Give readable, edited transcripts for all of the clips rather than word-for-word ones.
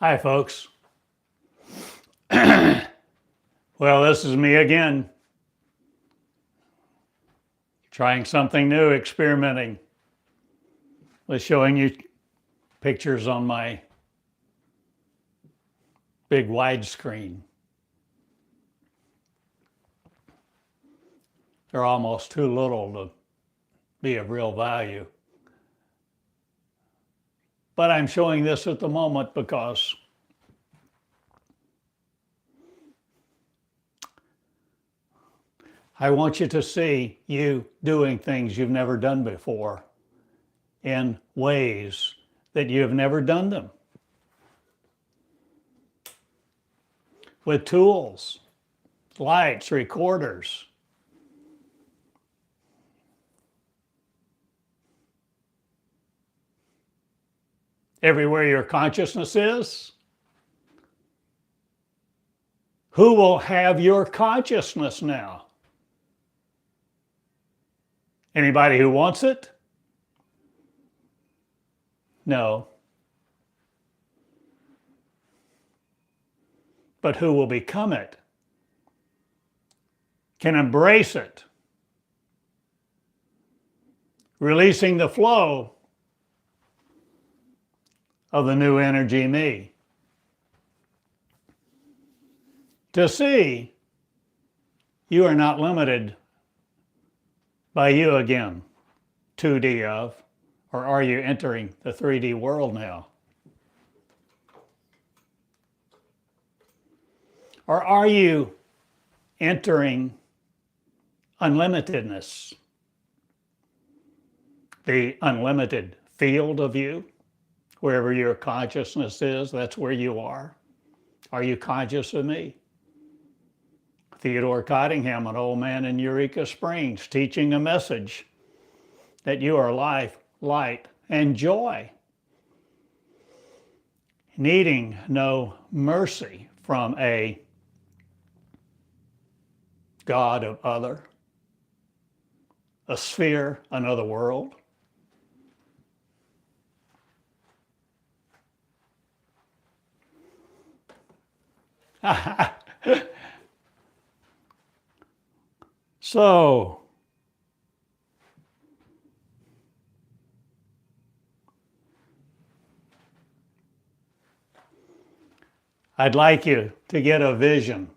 Hi, folks. Well, this is me again, trying something new, experimenting with showing you pictures on my big widescreen. They're almost too little to be of real value. But I'm showing this at the moment because I want you to see you doing things you've never done before in ways that you have never done them. With tools, lights, recorders. Everywhere your consciousness is, who will have your consciousness now? Anybody who wants it? No. But who will become it? Can embrace it? Releasing the flow of the new energy me. To see you are not limited by you again, 2D of, or are you entering the 3D world now? Or are you entering unlimitedness, the unlimited field of you? Wherever your consciousness is, that's where you are. Are you conscious of me? Theodore Cottingham, an old man in Eureka Springs, teaching a message that you are life, light, and joy, needing no mercy from a God of other, a sphere, another world. So, I'd like you to get a vision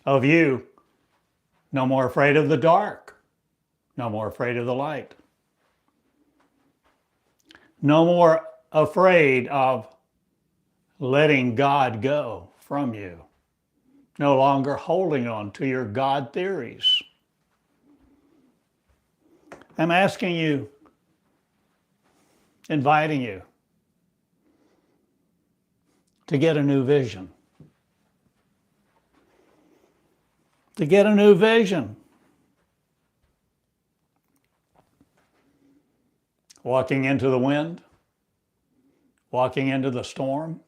of you no more afraid of the dark, no more afraid of the light, no more afraid of letting God go from you, no longer holding on to your God theories. I'm asking you, inviting you to get a new vision. To get a new vision. Walking into the wind, walking into the storm,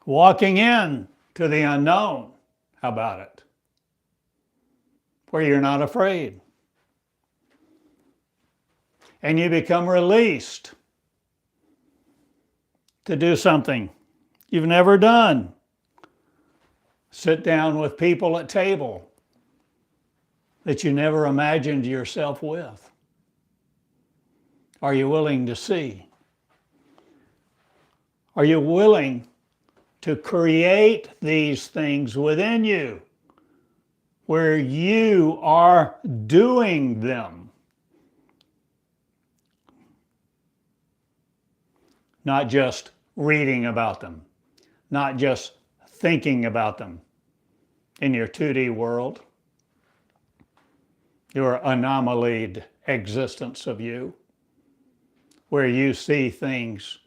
walking in to the unknown. How about it? Where you're not afraid. And you become released to do something you've never done. Sit down with people at table that you never imagined yourself with. Are you willing to see? Are you willing to create these things within you where you are doing them? Not just reading about them, not just thinking about them in your 2D world, your anomalied existence of you, where you see things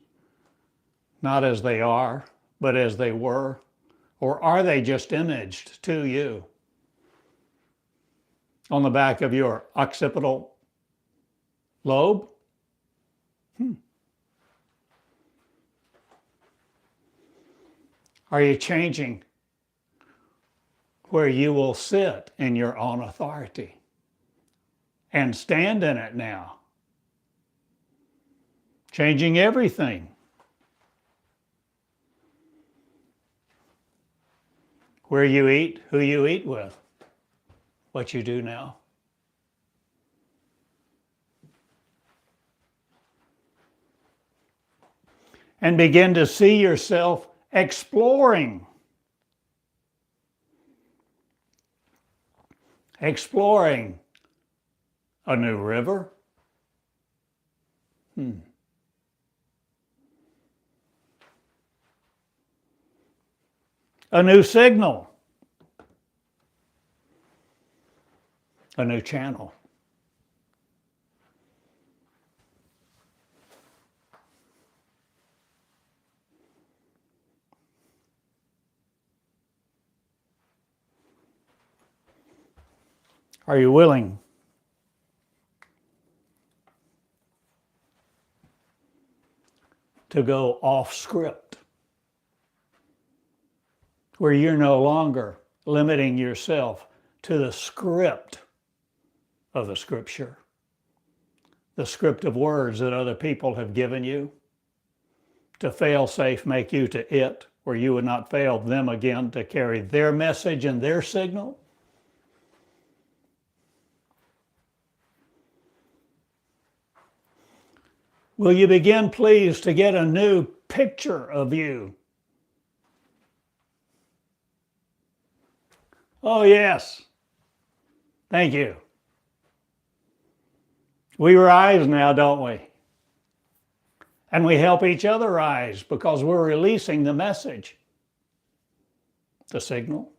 not as they are, but as they were? Or are they just imaged to you on the back of your occipital lobe? Are you changing where you will sit in your own authority and stand in it now changing everything. Where you eat, who you eat with, what you do now. And begin to see yourself exploring. Exploring a new river. A new signal. A new channel. Are you willing to go off script, where you're no longer limiting yourself to the script of the scripture, the script of words that other people have given you, to fail safe make you to it, where you would not fail them again to carry their message and their signal? Will you begin, please, to get a new picture of you? Oh, yes. Thank you. We rise now, don't we? And we help each other rise because we're releasing the message. The signal.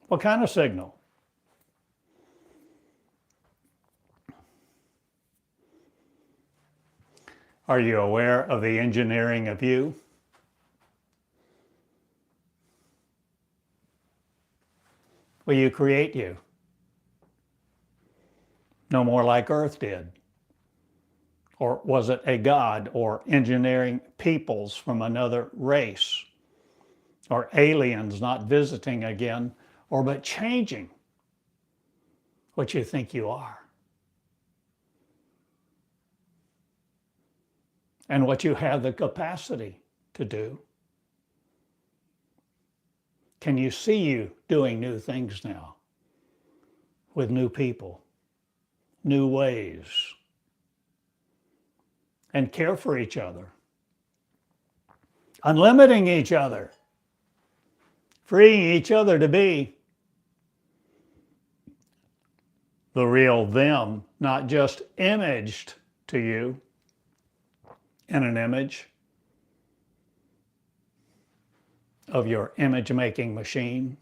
What kind of signal? Are you aware of the engineering of you? Will you create you? No more like Earth did. Or was it a God or engineering peoples from another race? Or aliens not visiting again, or but changing what you think you are? And what you have the capacity to do. Can you see you doing new things now with new people, new ways, and care for each other, unlimiting each other, freeing each other to be the real them, not just imaged to you in an image of your image-making machine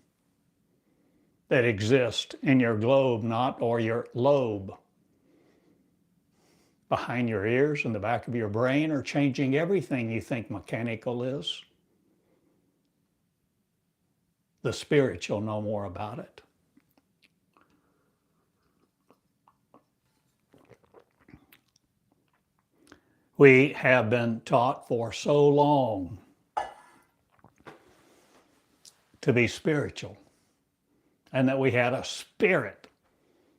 that exists in your globe, not, or your lobe, behind your ears, in the back of your brain, or changing everything you think mechanical is. The spirit, you'll know more about it. We have been taught for so long to be spiritual, and that we had a spirit,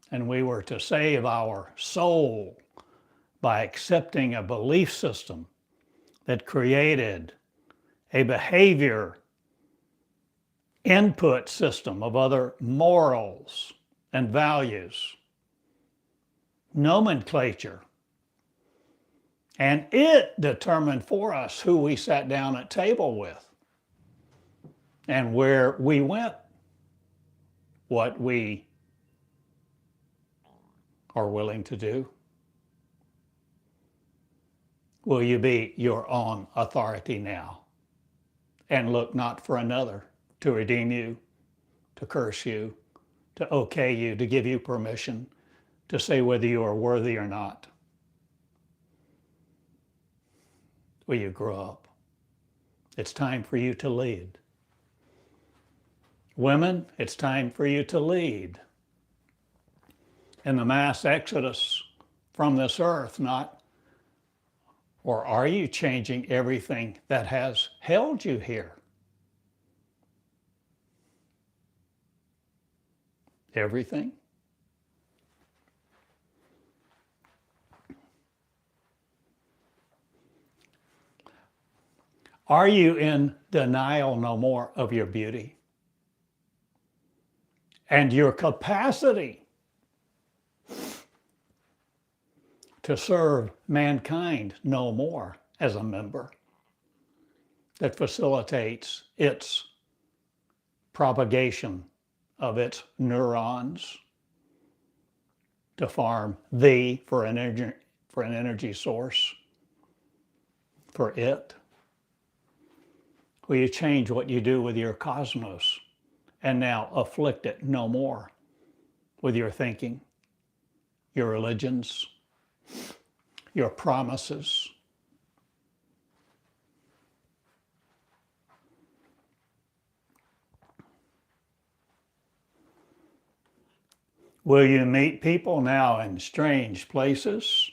and we were to save our soul by accepting a belief system that created a behavior input system of other morals and values, nomenclature. And it determined for us who we sat down at table with and where we went, what we are willing to do. Will you be your own authority now and look not for another to redeem you, to curse you, to okay you, to give you permission to say whether you are worthy or not? Will you grow up? It's time for you to lead. Women, it's time for you to lead in the mass exodus from this earth, not, or are you changing everything that has held you here? Everything? Are you in denial no more of your beauty and your capacity to serve mankind no more as a member that facilitates its propagation of its neurons to farm thee for an energy source for it? Will you change what you do with your cosmos and now afflict it no more with your thinking, your religions, your promises? Will you meet people now in strange places?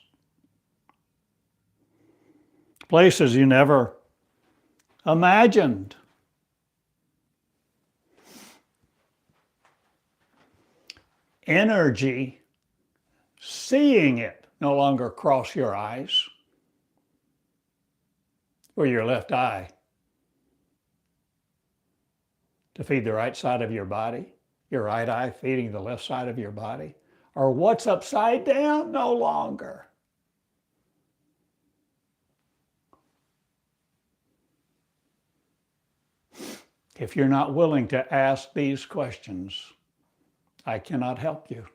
Places you never imagined. Energy, seeing it no longer cross your eyes or your left eye to feed the right side of your body, your right eye feeding the left side of your body, or what's upside down no longer. If you're not willing to ask these questions, I cannot help you.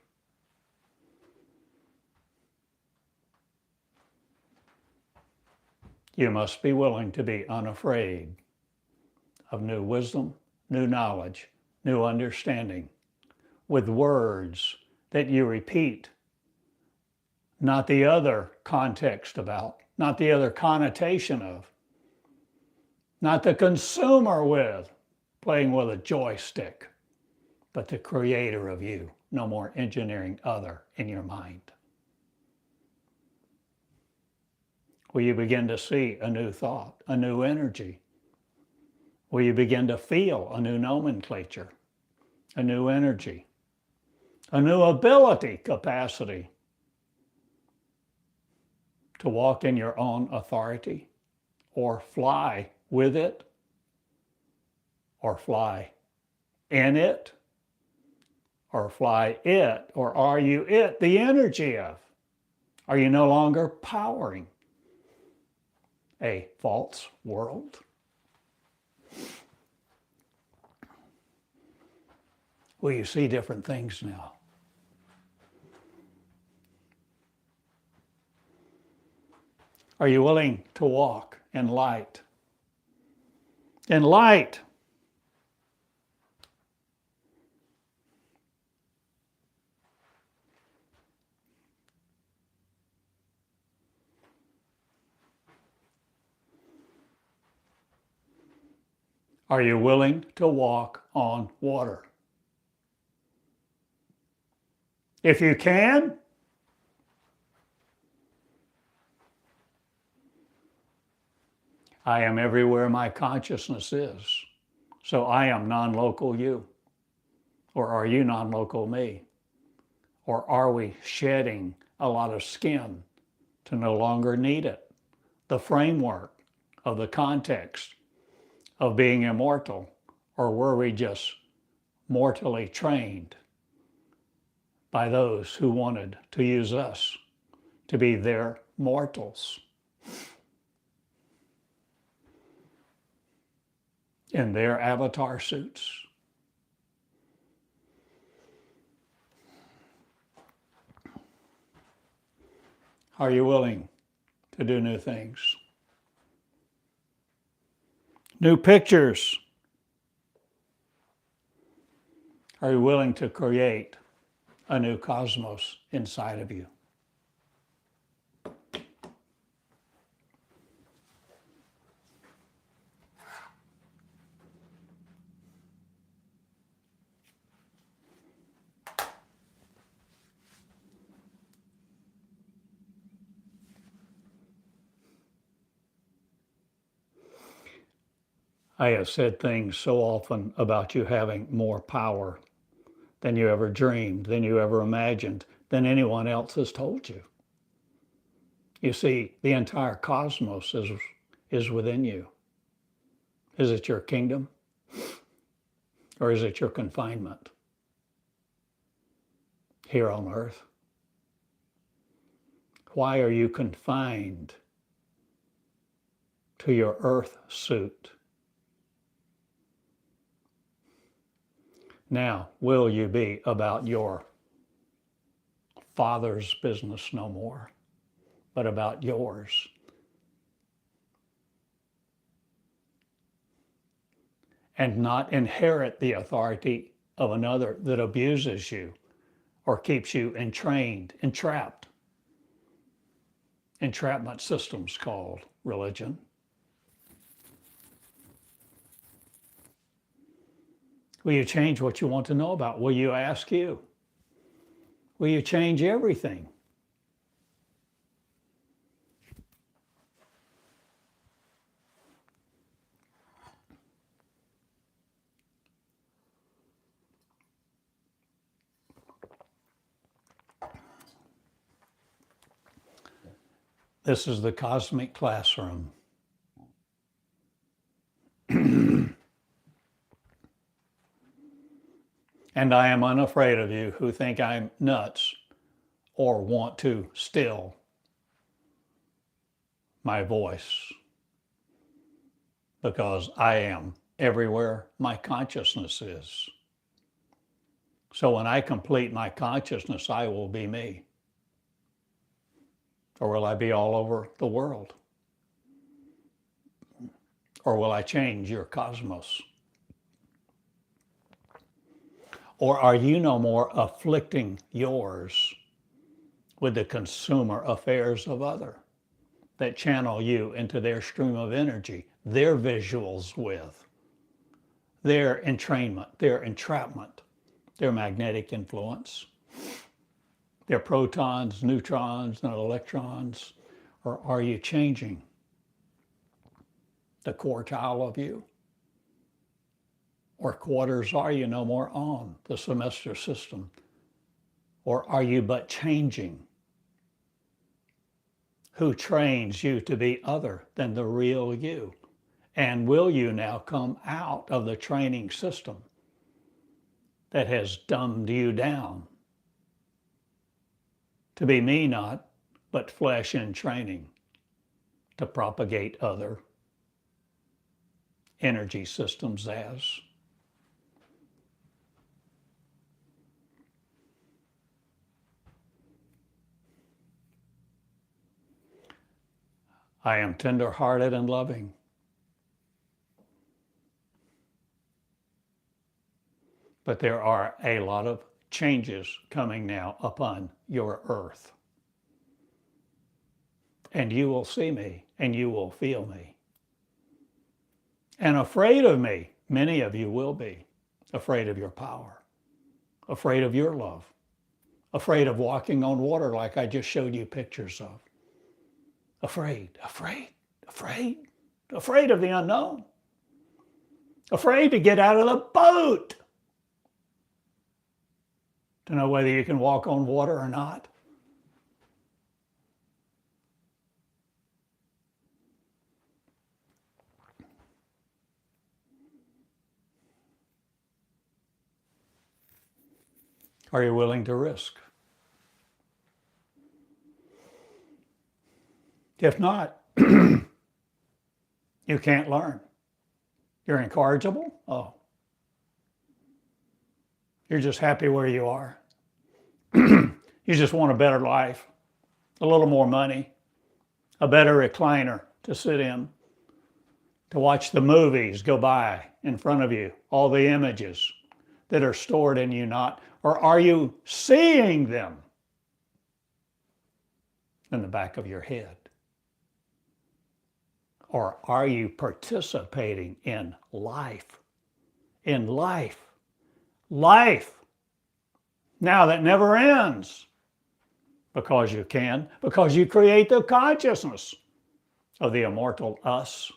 You must be willing to be unafraid of new wisdom, new knowledge, new understanding, with words that you repeat, not the other context about, not the other connotation of, not the consumer with, playing with a joystick, but the creator of you. No more engineering other in your mind. Will you begin to see a new thought, a new energy? Will you begin to feel a new nomenclature, a new energy, a new ability, capacity to walk in your own authority or fly with it or fly in it or fly it? Or are you it, the energy of? Are you no longer powering a false world? Will you see different things now? Are you willing to walk in light? In light. Are you willing to walk on water? If you can, I am everywhere my consciousness is. So I am non-local you. Or are you non-local me? Or are we shedding a lot of skin to no longer need it? The framework of the context of being immortal, or were we just mortally trained by those who wanted to use us to be their mortals in their avatar suits? Are you willing to do new things? New pictures. Are you willing to create a new cosmos inside of you? I have said things so often about you having more power than you ever dreamed, than you ever imagined, than anyone else has told you. You see, the entire cosmos is within you. Is it your kingdom? Or is it your confinement here on earth? Why are you confined to your earth suit? Now, will you be about your Father's business no more, but about yours? And not inherit the authority of another that abuses you or keeps you entrapped. Entrapment systems called religion. Will you change what you want to know about? Will you ask you? Will you change everything? This is the cosmic classroom. And I am unafraid of you who think I'm nuts or want to still my voice, because I am everywhere my consciousness is. So when I complete my consciousness, I will be me. Or will I be all over the world? Or will I change your cosmos? Or are you no more afflicting yours with the consumer affairs of other that channel you into their stream of energy, their visuals with, their entrainment, their entrapment, their magnetic influence, their protons, neutrons, and electrons? Or are you changing the quartile of you? Or quarters are you no more on the semester system? Or are you but changing who trains you to be other than the real you? And will you now come out of the training system that has dumbed you down to be me not, but flesh in training to propagate other energy systems as? I am tender-hearted and loving. But there are a lot of changes coming now upon your earth. And you will see me, and you will feel me. And afraid of me, many of you will be. Afraid of your power, afraid of your love, afraid of walking on water like I just showed you pictures of. Afraid of the unknown. Afraid to get out of the boat to know whether you can walk on water or not. Are you willing to risk? If not, you can't learn. You're incorrigible? Oh. You're just happy where you are. You just want a better life, a little more money, a better recliner to sit in, to watch the movies go by in front of you, all the images that are stored in you not, or are you seeing them in the back of your head? Or are you participating in life? In life. Life. Now that never ends. Because you can. Because you create the consciousness of the immortal us.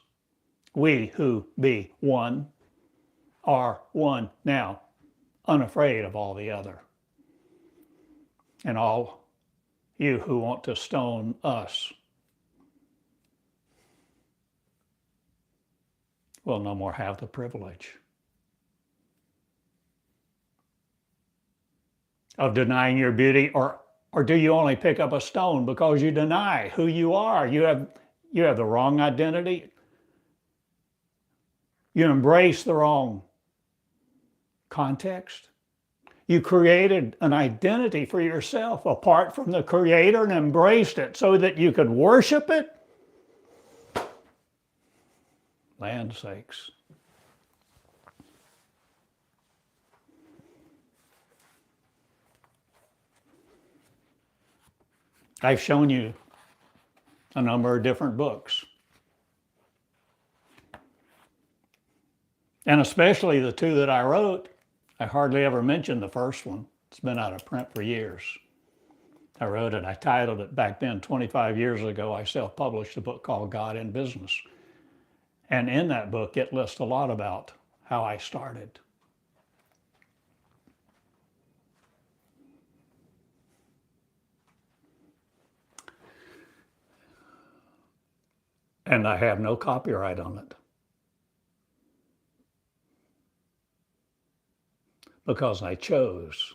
We who be one are one now, unafraid of all the other. And all you who want to stone us will no more have the privilege of denying your beauty, or do you only pick up a stone because you deny who you are? You have the wrong identity. You embrace the wrong context. You created an identity for yourself apart from the Creator and embraced it so that you could worship it. Land sakes. I've shown you a number of different books. And especially the two that I wrote, I hardly ever mentioned the first one. It's been out of print for years. I wrote it, I titled it back then, 25 years ago, I self-published a book called God in Business. And in that book, it lists a lot about how I started. And I have no copyright on it. Because I chose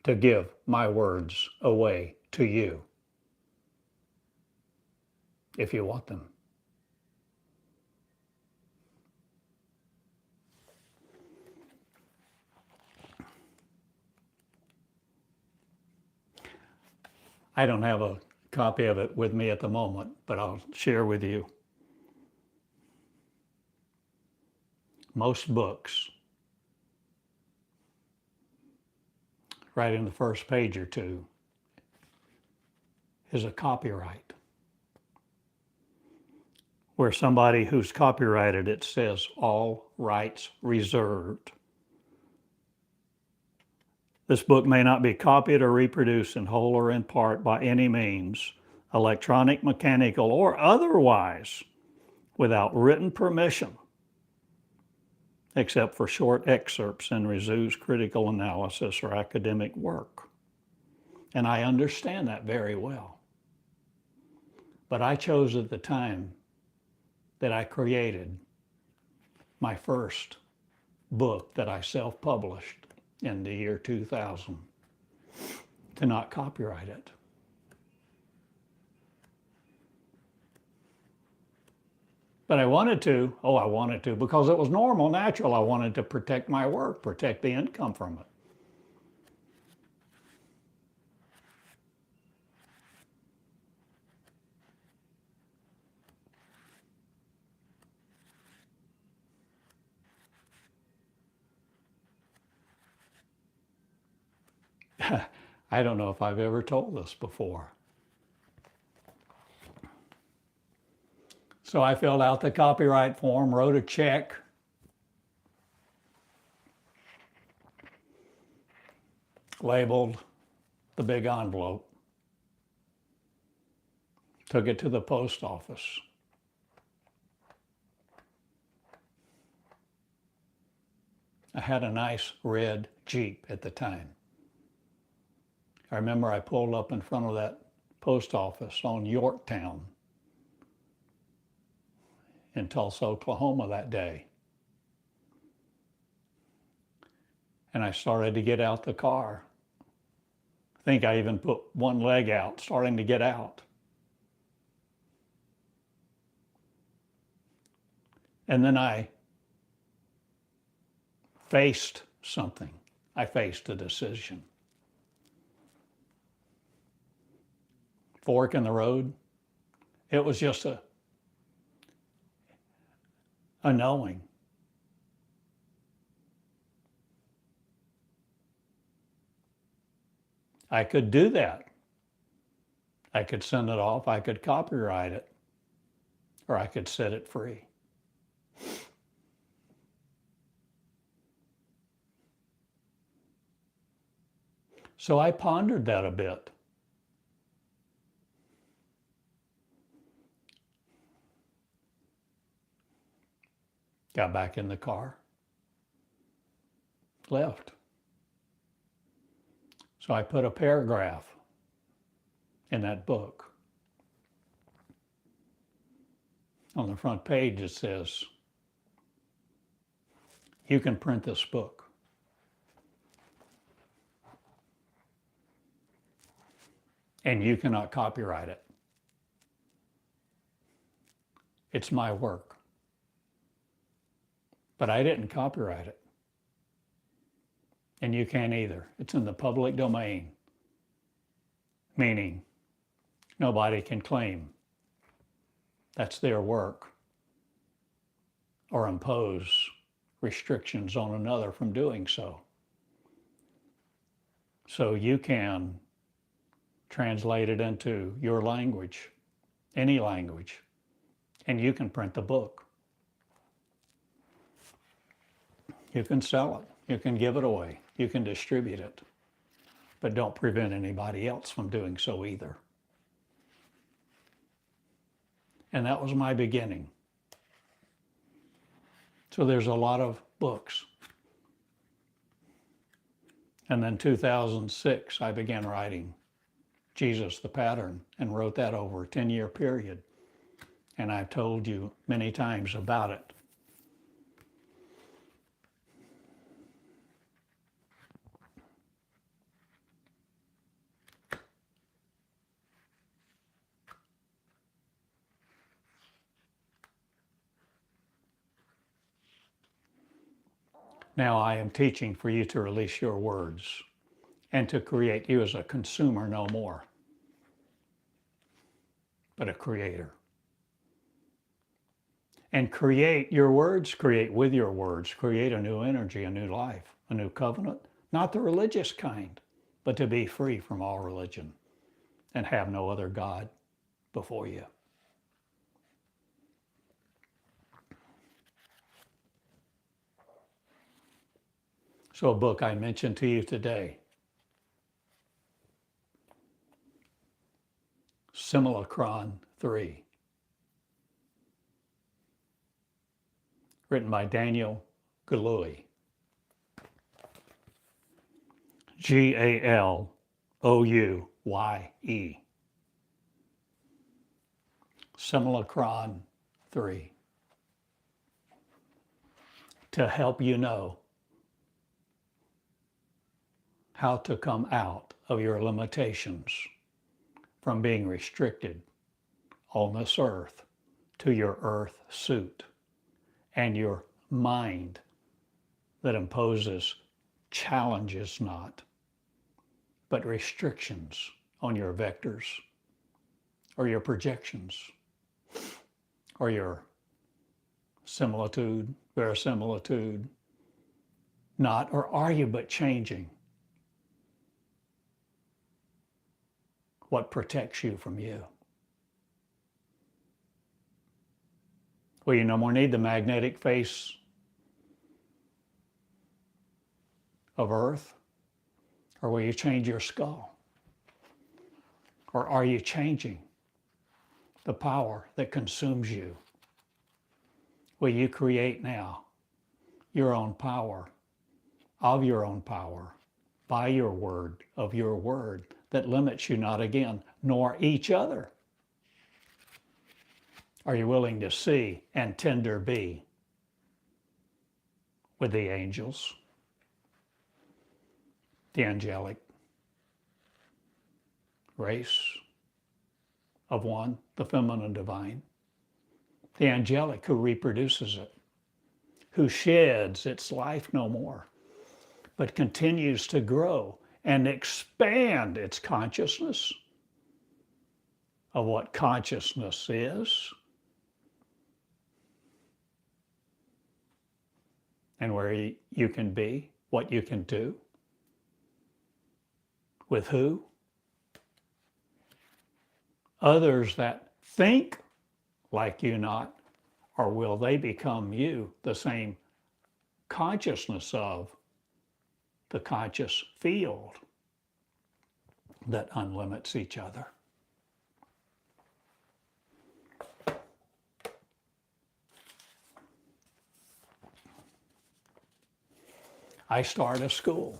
to give my words away to you if you want them. I don't have a copy of it with me at the moment, but I'll share with you. Most books, right in the first page or two, is a copyright, where somebody who's copyrighted it says all rights reserved. This book may not be copied or reproduced in whole or in part by any means, electronic, mechanical, or otherwise, without written permission, except for short excerpts in reviews, critical analysis, or academic work. And I understand that very well. But I chose at the time that I created my first book that I self-published in the year 2000 to not copyright it. But I wanted to because it was normal, natural. I wanted to protect my work, protect the income from it. I don't know if I've ever told this before. So I filled out the copyright form, wrote a check, labeled the big envelope, took it to the post office. I had a nice red Jeep at the time. I remember I pulled up in front of that post office on Yorktown in Tulsa, Oklahoma that day. And I started to get out the car. I think I even put one leg out, starting to get out. And then I faced something. I faced a decision. Fork in the road. It was just a knowing. I could do that. I could send it off, I could copyright it, or I could set it free. So I pondered that a bit. Got back in the car, left. So I put a paragraph in that book. On the front page it says, You can print this book. And you cannot copyright it. It's my work. But I didn't copyright it. And you can't either. It's in the public domain, meaning nobody can claim that's their work or impose restrictions on another from doing so. So you can translate it into your language, any language, and you can print the book. You can sell it. You can give it away. You can distribute it. But don't prevent anybody else from doing so either. And that was my beginning. So there's a lot of books. And then 2006, I began writing Jesus the Pattern and wrote that over a 10-year period. And I've told you many times about it. Now I am teaching for you to release your words and to create you as a consumer no more, but a creator. And create your words, create with your words, create a new energy, a new life, a new covenant, not the religious kind, but to be free from all religion and have no other God before you. So a book I mentioned to you today, Simulacron 3, written by Daniel Galouye, Galouye, Simulacron 3, to help you know how to come out of your limitations from being restricted on this earth to your earth suit and your mind that imposes challenges not, but restrictions on your vectors or your projections or your similitude, verisimilitude, not, or are you but changing what protects you from you? Will you no more need the magnetic face of Earth? Or will you change your skull? Or are you changing the power that consumes you? Will you create now your own power, of your own power, by your word, of your word, that limits you not again, nor each other? Are you willing to see and tender be with the angels, the angelic race of one, the feminine divine, the angelic who reproduces it, who sheds its life no more, but continues to grow and expand its consciousness of what consciousness is and where you can be, what you can do, with who? Others that think like you not, or will they become you, the same consciousness of the conscious field that unlimits each other? I start a school.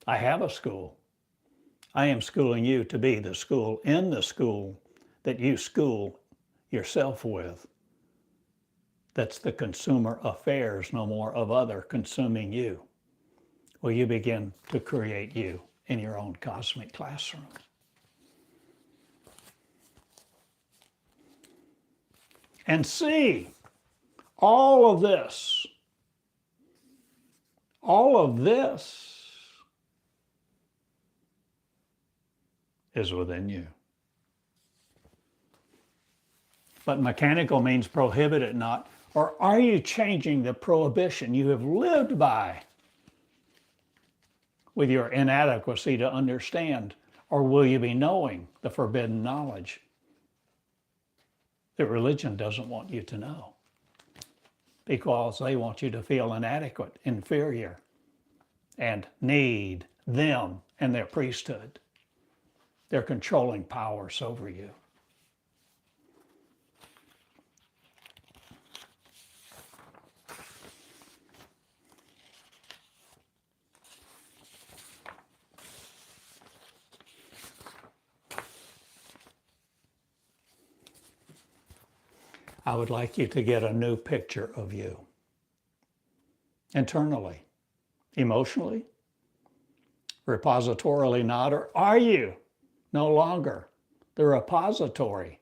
I have a school. I am schooling you to be the school in the school that you school yourself with, that's the consumer affairs no more of other consuming you. Will you begin to create you in your own cosmic classroom? And see, all of this is within you. But mechanical means prohibit it not. Or are you changing the prohibition you have lived by with your inadequacy to understand? Or will you be knowing the forbidden knowledge that religion doesn't want you to know? Because they want you to feel inadequate, inferior, and need them and their priesthood, their controlling powers over you. I would like you to get a new picture of you. Internally, emotionally, repositorily not, or are you no longer the repository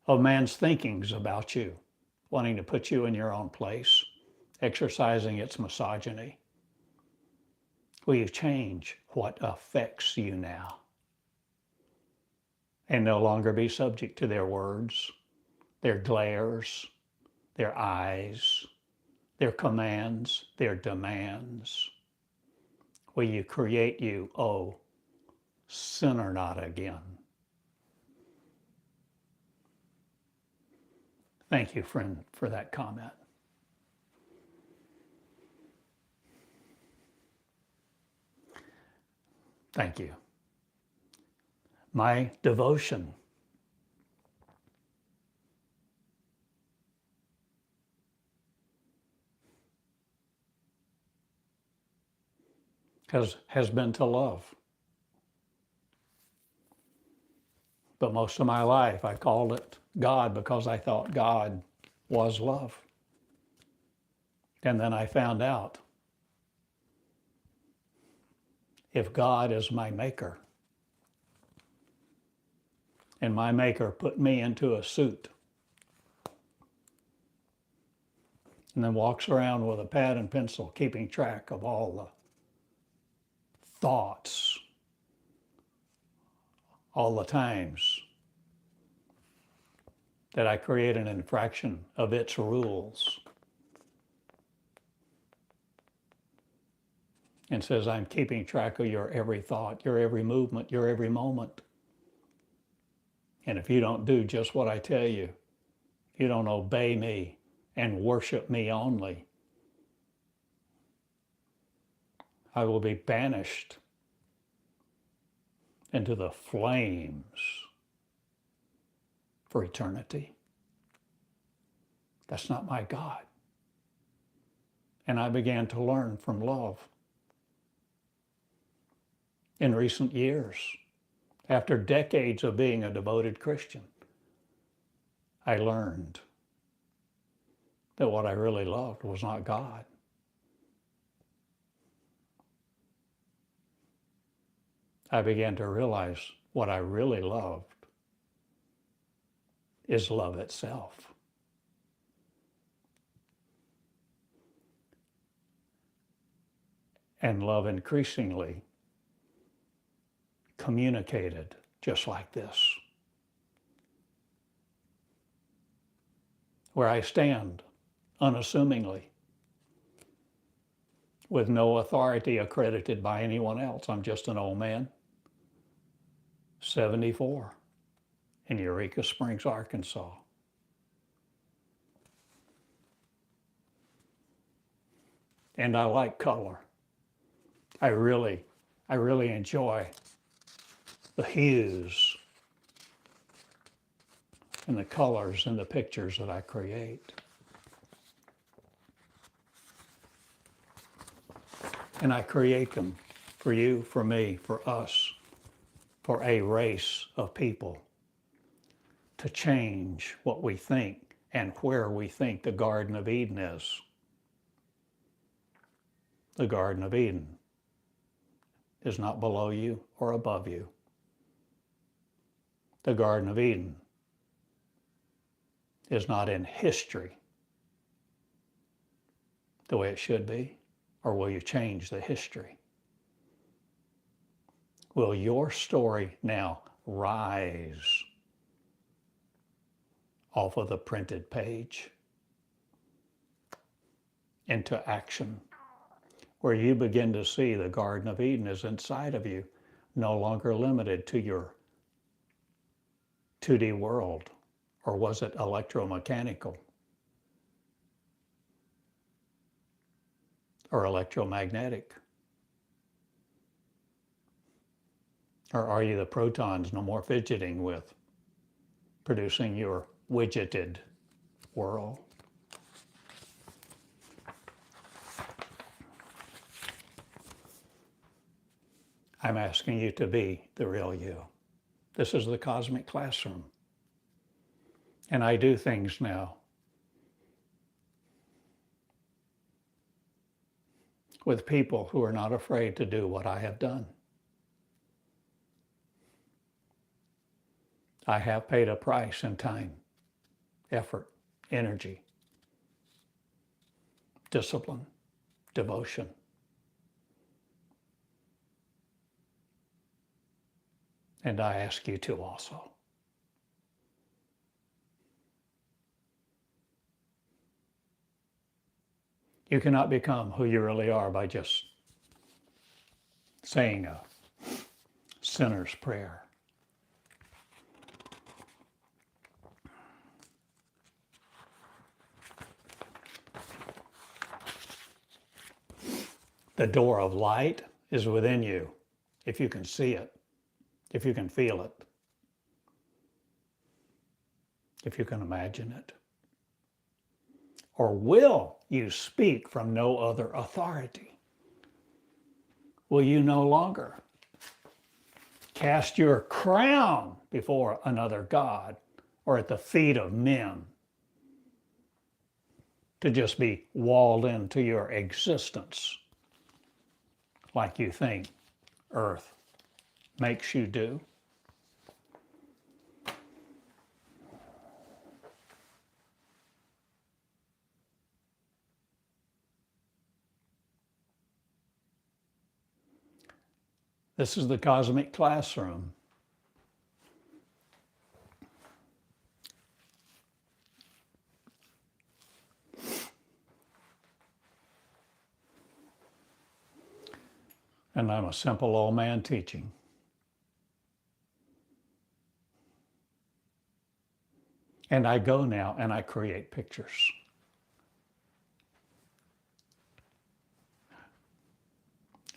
of man's thinkings about you, wanting to put you in your own place, exercising its misogyny? Will you change what affects you now and no longer be subject to their words, their glares, their eyes, their commands, their demands? Will you create you, oh, sinner not again? Thank you, friend, for that comment. Thank you. My devotion has been to love. But most of my life I called it God because I thought God was love. And then I found out if God is my maker, and my maker put me into a suit and then walks around with a pad and pencil keeping track of all the thoughts, all the times that I create an infraction of its rules, and says, I'm keeping track of your every thought, your every movement, your every moment. And if you don't do just what I tell you, if you don't obey me and worship me only, I will be banished into the flames for eternity. That's not my God. And I began to learn from love in recent years. After decades of being a devoted Christian, I learned that what I really loved was not God. I began to realize what I really loved is love itself. And love increasingly communicated just like this, where I stand unassumingly with no authority accredited by anyone else. I'm just an old man, 74, in Eureka Springs, Arkansas. And I like color. I really enjoy the hues and the colors in the pictures that I create. And I create them for you, for me, for us, for a race of people to change what we think and where we think the Garden of Eden is. The Garden of Eden is not below you or above you. The Garden of Eden is not in history the way it should be, or will you change the history? Will your story now rise off of the printed page into action, where you begin to see the Garden of Eden is inside of you, no longer limited to your 2D world, or was it electromechanical or electromagnetic? Or are you the protons no more fidgeting with, producing your widgeted world? I'm asking you to be the real you. This is the cosmic classroom. And I do things now with people who are not afraid to do what I have done. I have paid a price in time, effort, energy, discipline, devotion. And I ask you to also. You cannot become who you really are by just saying a sinner's prayer. The door of light is within you, if you can see it, if you can feel it, if you can imagine it. Or will you speak from no other authority? Will you no longer cast your crown before another God or at the feet of men to just be walled into your existence like you think earth makes you do? This is the cosmic classroom. And I'm a simple old man teaching. And I go now and I create pictures.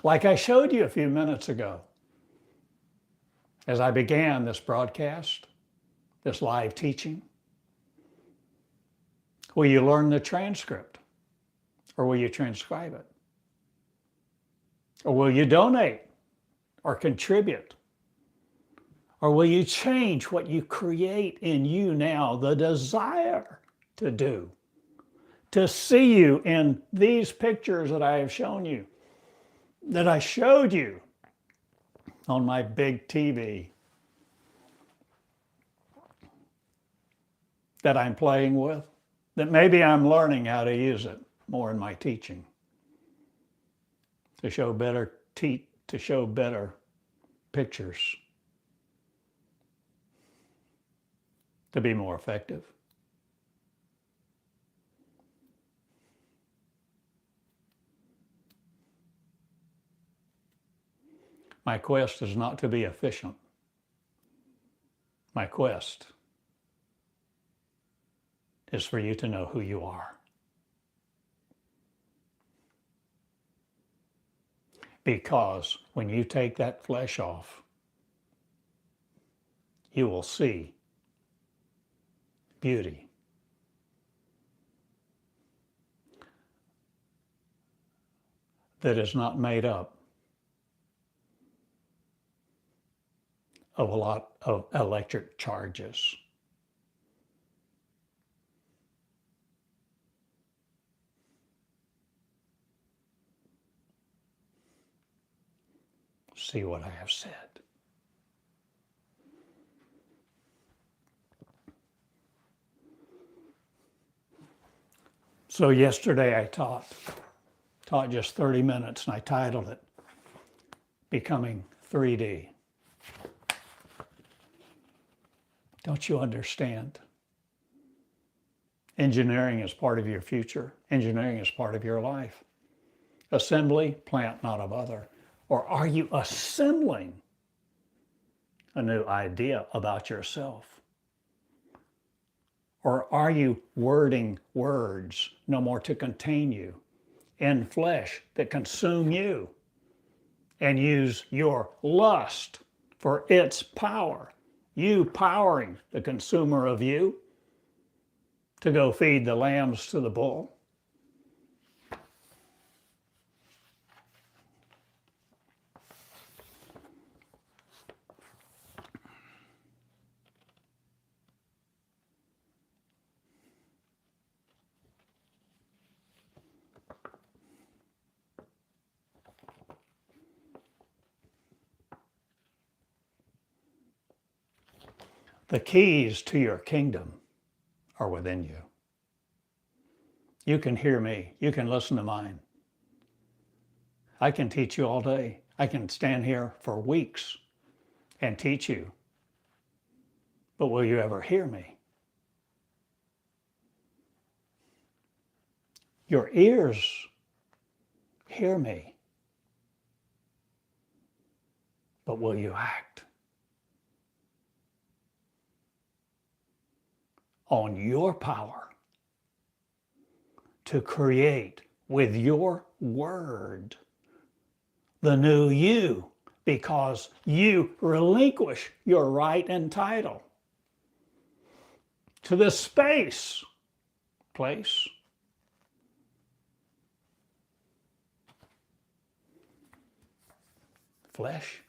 Like I showed you a few minutes ago, as I began this broadcast, this live teaching. Will you learn the transcript? Or will you transcribe it? Or will you donate or contribute? Or will you change what you create in you now, the desire to do? To see you in these pictures that I have shown you, that I showed you on my big TV, that I'm playing with, that maybe I'm learning how to use it more in my teaching to show better pictures, to be more effective. My quest is not to be efficient. My quest is for you to know who you are. Because when you take that flesh off, you will see beauty. That is not made up of a lot of electric charges. see what I have said. So yesterday I taught just 30 minutes, and I titled it, Becoming 3D. Don't you understand? Engineering is part of your future. Engineering is part of your life. Assembly, plant not of other. Or are you assembling a new idea about yourself? Or are you wording words no more to contain you in flesh that consume you and use your lust for its power? You powering the consumer of you to go feed the lambs to the bull. The keys to your kingdom are within you. You can hear me. You can listen to mine. I can teach you all day. I can stand here for weeks and teach you. But will you ever hear me? Your ears hear me. But will you act on your power to create with your word the new you, because you relinquish your right and title to this space, place, flesh?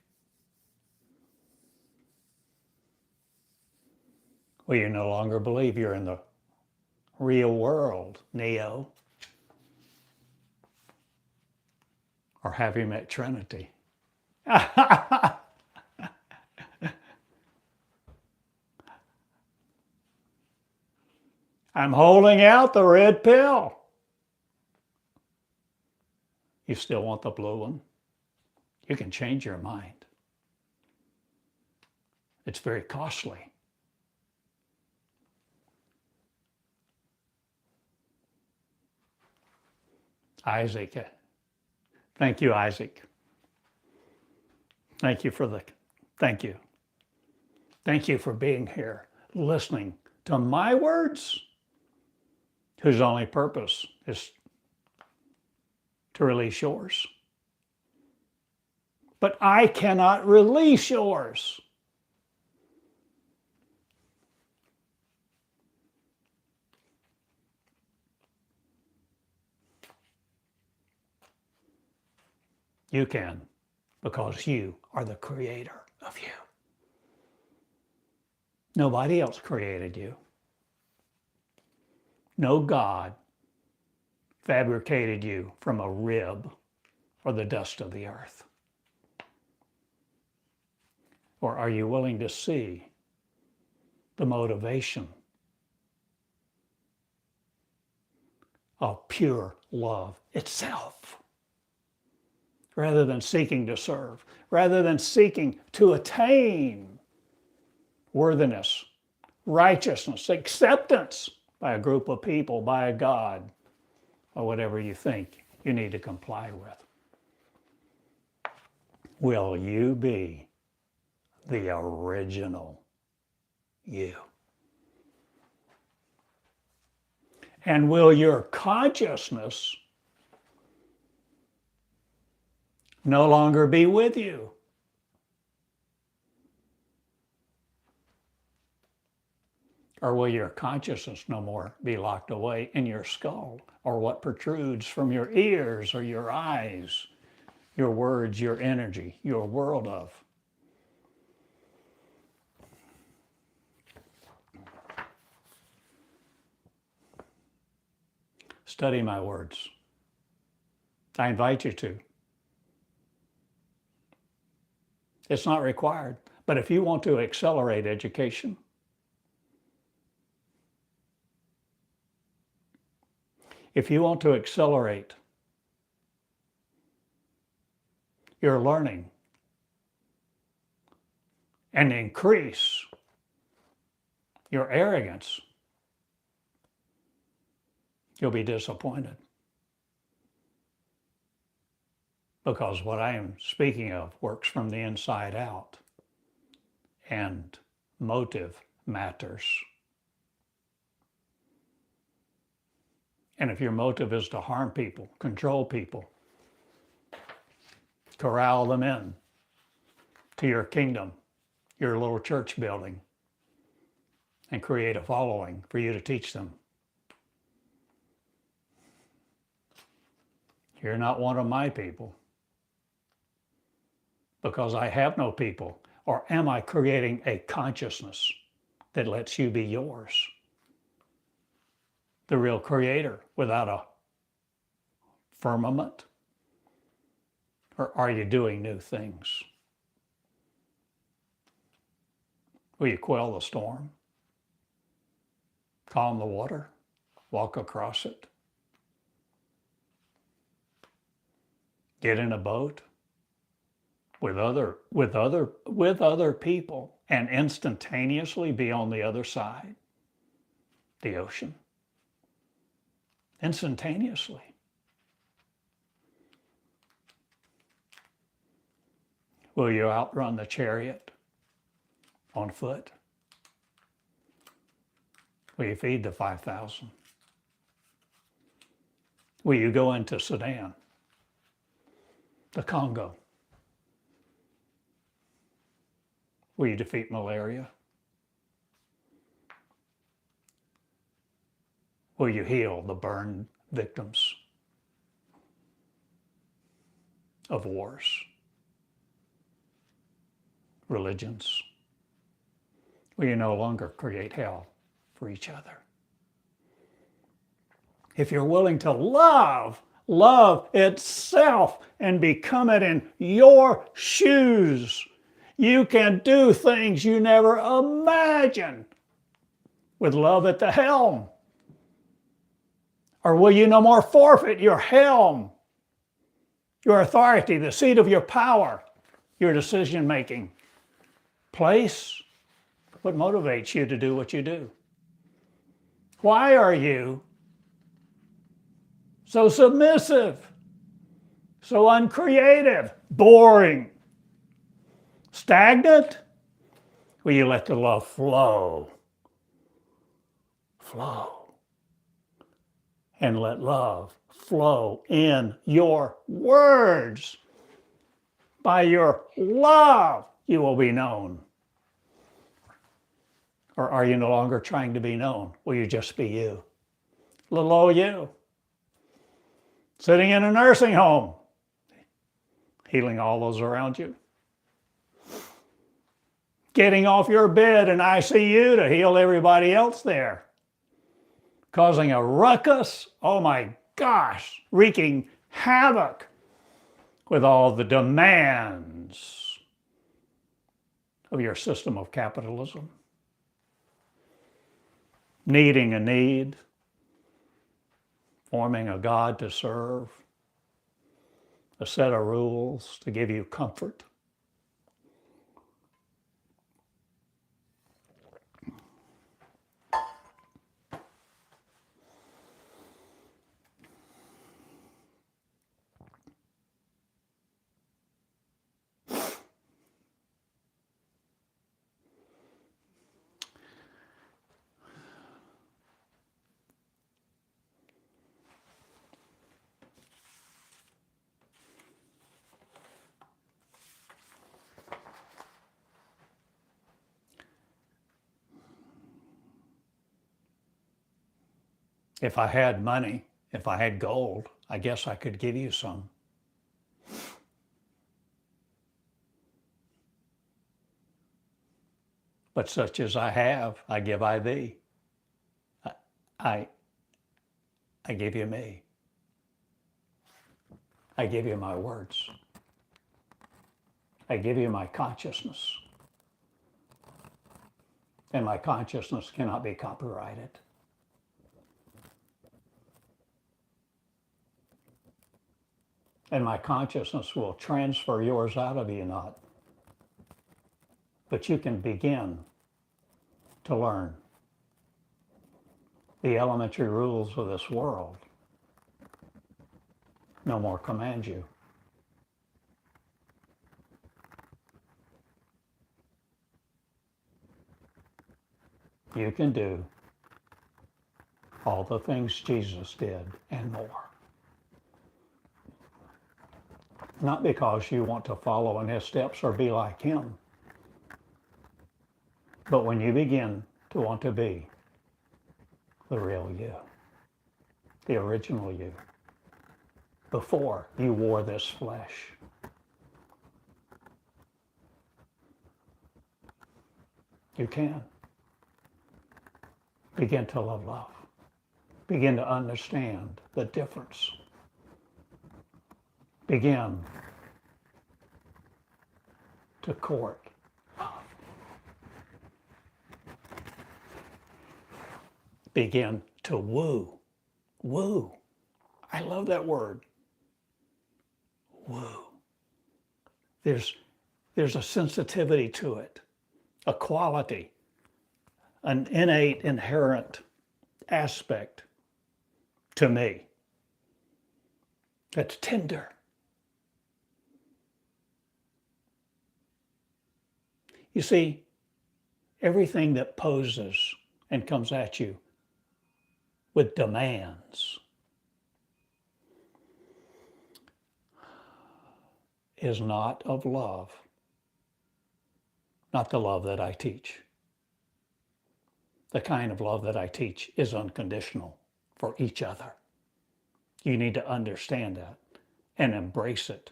Well, you no longer believe you're in the real world, Neo. Or have you met Trinity? I'm holding out the red pill. You still want the blue one? You can change your mind. It's very costly. Isaac. Thank you, Isaac. Thank you thank you. Thank you for being here, listening to my words, whose only purpose is to release yours. But I cannot release yours. You can, because you are the creator of you. Nobody else created you. No God fabricated you from a rib or the dust of the earth. Or are you willing to see the motivation of pure love itself? Rather than seeking to serve, rather than seeking to attain worthiness, righteousness, acceptance by a group of people, by a God, or whatever you think you need to comply with. Will you be the original you? And will your consciousness no longer be with you? Or will your consciousness no more be locked away in your skull, or what protrudes from your ears or your eyes, your words, your energy, your world of? Study my words. I invite you to. It's not required. But if you want to accelerate education, if you want to accelerate your learning and increase your arrogance, you'll be disappointed. Because what I am speaking of works from the inside out, and motive matters. And if your motive is to harm people, control people, corral them in to your kingdom, your little church building, and create a following for you to teach them, you're not one of my people. Because I have no people. Or am I creating a consciousness that lets you be yours? The real creator without a firmament? Or are you doing new things? Will you quell the storm? Calm the water? Walk across it? Get in a boat with other people and instantaneously be on the other side, the ocean. Instantaneously. Will you outrun the chariot on foot? Will you feed the 5,000? Will you go into Sudan, the Congo? Will you defeat malaria? Will you heal the burned victims of wars, religions? Will you no longer create hell for each other? If you're willing to love itself and become it in your shoes, you can do things you never imagined with love at the helm. Or will you no more forfeit your helm, your authority, the seat of your power, your decision-making place? What motivates you to do what you do? Why are you so submissive, so uncreative, boring, stagnant? Will you let the love flow? Flow. And let love flow in your words. By your love, you will be known. Or are you no longer trying to be known? Will you just be you? Little old you. Sitting in a nursing home, healing all those around you. Getting off your bed in ICU to heal everybody else there. Causing a ruckus, oh my gosh, wreaking havoc with all the demands of your system of capitalism. Needing a need, forming a God to serve, a set of rules to give you comfort. If I had money, if I had gold, I guess I could give you some. But such as I have, I give I thee. I give you me. I give you my words. I give you my consciousness. And my consciousness cannot be copyrighted. And my consciousness will transfer yours out of you not. But you can begin to learn the elementary rules of this world. No more command you. You can do all the things Jesus did and more. Not because you want to follow in his steps or be like him, but when you begin to want to be the real you, the original you, before you wore this flesh. You can begin to love, begin to understand the difference, begin to court love, begin to woo. I love that word. Woo. There's a sensitivity to it, a quality, an innate, inherent aspect to me that's tender. You see, everything that poses and comes at you with demands is not of love, not the love that I teach. The kind of love that I teach is unconditional for each other. You need to understand that and embrace it.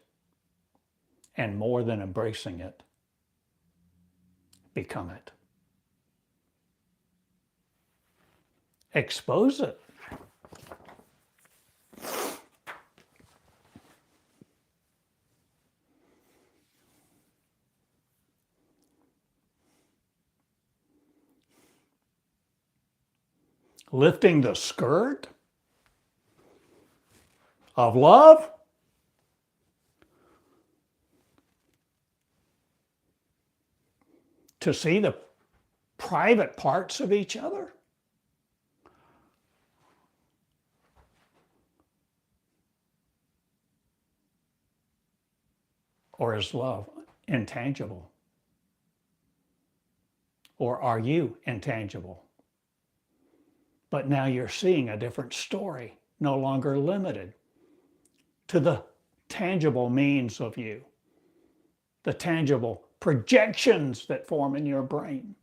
And more than embracing it, become it. Expose it. Lifting the skirt of love to see the private parts of each other. Or is love intangible? Or are you intangible? But now you're seeing a different story, no longer limited to the tangible means of you, the tangible projections that form in your brain,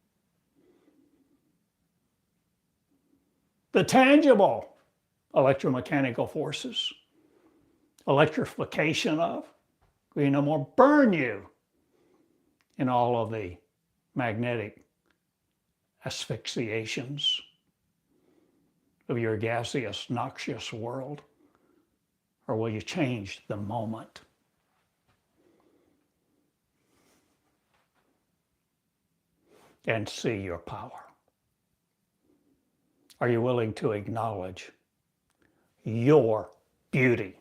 the tangible electromechanical forces, electrification of, we no more burn you in all of the magnetic asphyxiations of your gaseous, noxious world? Or will you change the moment? And see your power? Are you willing to acknowledge your beauty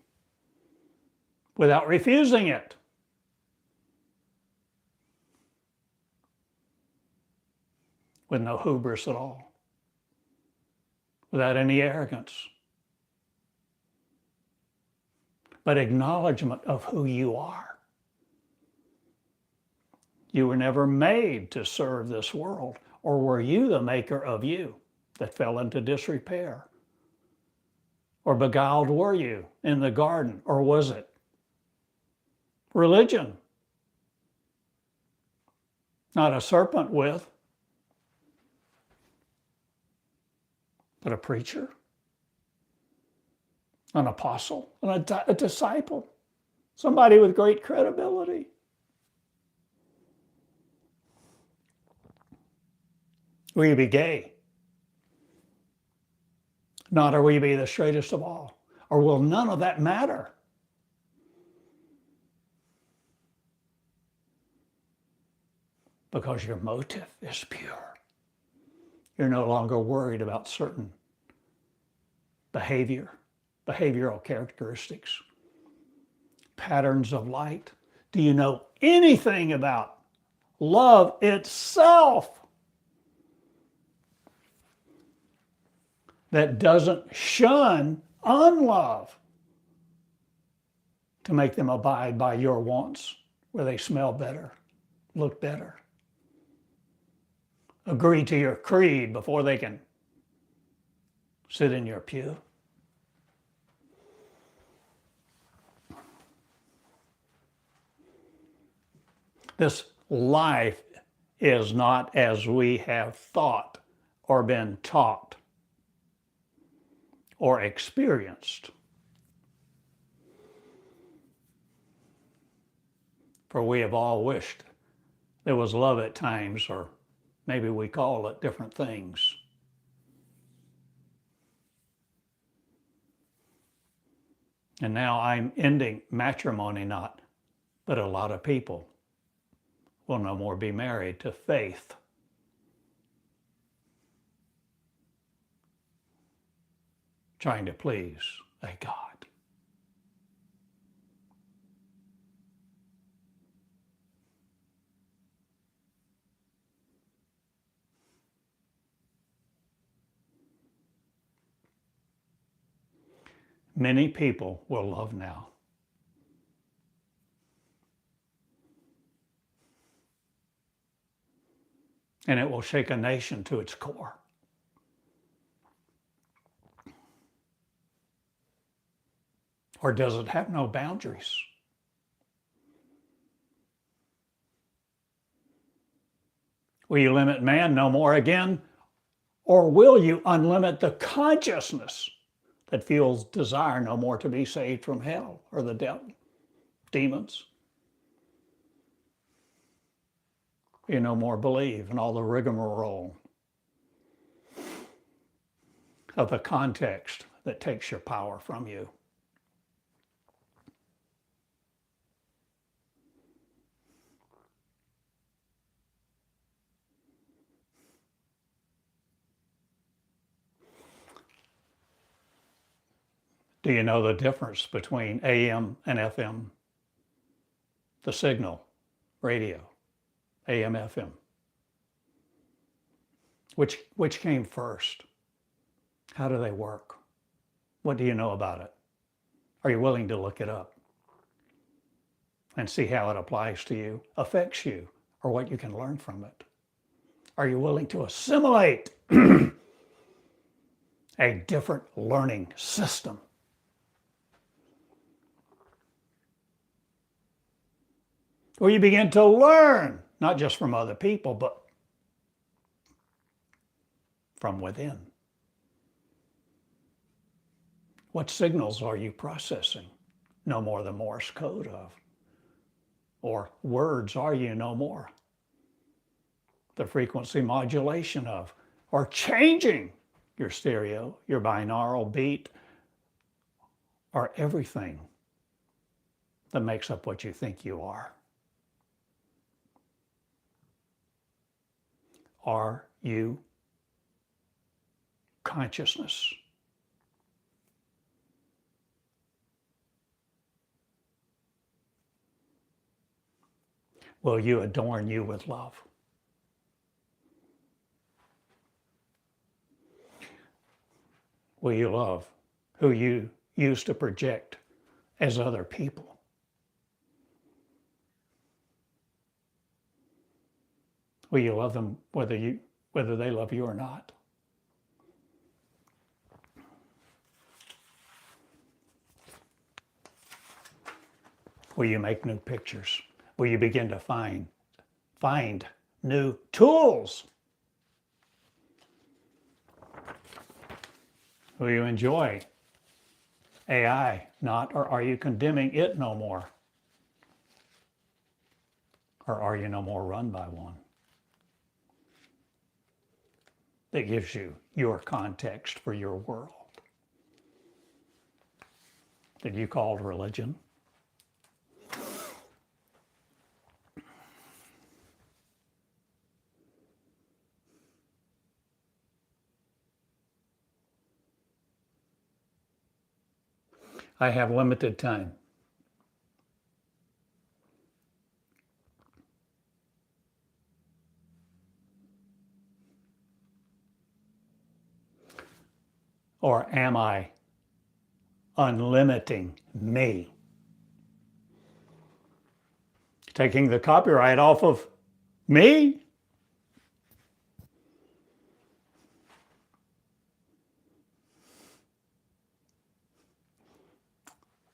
without refusing it? With no hubris at all. Without any arrogance, but acknowledgement of who you are. You were never made to serve this world, or were you the maker of you that fell into disrepair? Or beguiled were you in the garden, or was it religion? Not a serpent with, but a preacher, an apostle, and a disciple, somebody with great credibility. Will you be gay? Not, or will you be the straightest of all? Or will none of that matter? because your motive is pure. You're no longer worried about certain behavioral characteristics, patterns of light. Do you know anything about love itself that doesn't shun unlove to make them abide by your wants, where they smell better, look better, agree to your creed before they can sit in your pew? This life is not as we have thought or been taught or experienced. For we have all wished there was love at times, or maybe we call it different things. And now I'm ending matrimony not, but a lot of people will no more be married to faith. Trying to please a God. Many people will love now. And it will shake a nation to its core. Or does it have no boundaries? Will you limit man no more again? Or will you unlimit the consciousness that feels desire no more to be saved from hell or the devil, demons? You no more believe in all the rigmarole of the context that takes your power from you. Do you know the difference between AM and FM? The signal, radio, AM, FM. Which came first? How do they work? What do you know about it? Are you willing to look it up and see how it applies to you, affects you, or what you can learn from it? Are you willing to assimilate a different learning system? Where you begin to learn, not just from other people, but from within. What signals are you processing? No more the Morse code of. Or words are you no more? The frequency modulation of. Or changing your stereo, your binaural beat, or everything that makes up what you think you are. Are you consciousness? Will you adorn you with love? Will you love who you used to project as other people? Will you love them whether they love you or not? Will you make new pictures? Will you begin to find new tools? Will you enjoy AI not, or are you condemning it no more? Or are you no more run by one that gives you your context for your world that you called religion? I have limited time. Or am I unlimiting me? Taking the copyright off of me?